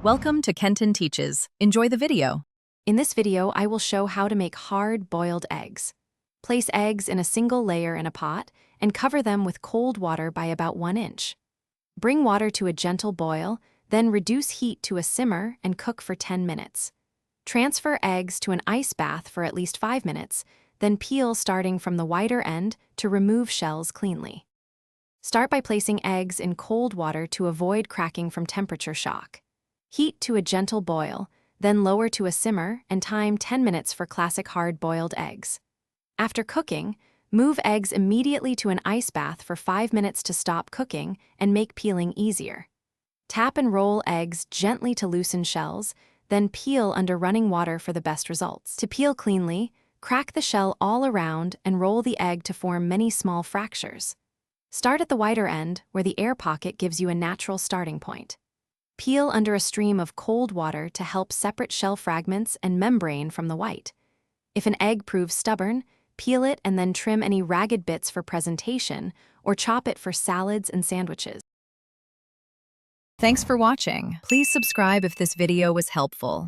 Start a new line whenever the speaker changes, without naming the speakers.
Welcome to Kenton Teaches. Enjoy the video.
In this video, I will show how to make hard-boiled eggs. Place eggs in a single layer in a pot and cover them with cold water by about 1 inch. Bring water to a gentle boil, then reduce heat to a simmer and cook for 10 minutes. Transfer eggs to an ice bath for at least 5 minutes, then peel starting from the whiter end to remove shells cleanly. Start by placing eggs in cold water to avoid cracking from temperature shock. Heat to a gentle boil, then lower to a simmer and time 10 minutes for classic hard-boiled eggs. After cooking, move eggs immediately to an ice bath for 5 minutes to stop cooking and make peeling easier. Tap and roll eggs gently to loosen shells, then peel under running water for the best results. To peel cleanly, crack the shell all around and roll the egg to form many small fractures. Start at the whiter end, where the air pocket gives you a natural starting point. Peel under a stream of cold water to help separate shell fragments and membrane from the white. If an egg proves stubborn, peel it and then trim any ragged bits for presentation or chop it for salads and sandwiches.
Thanks for watching. Please subscribe if this video was helpful.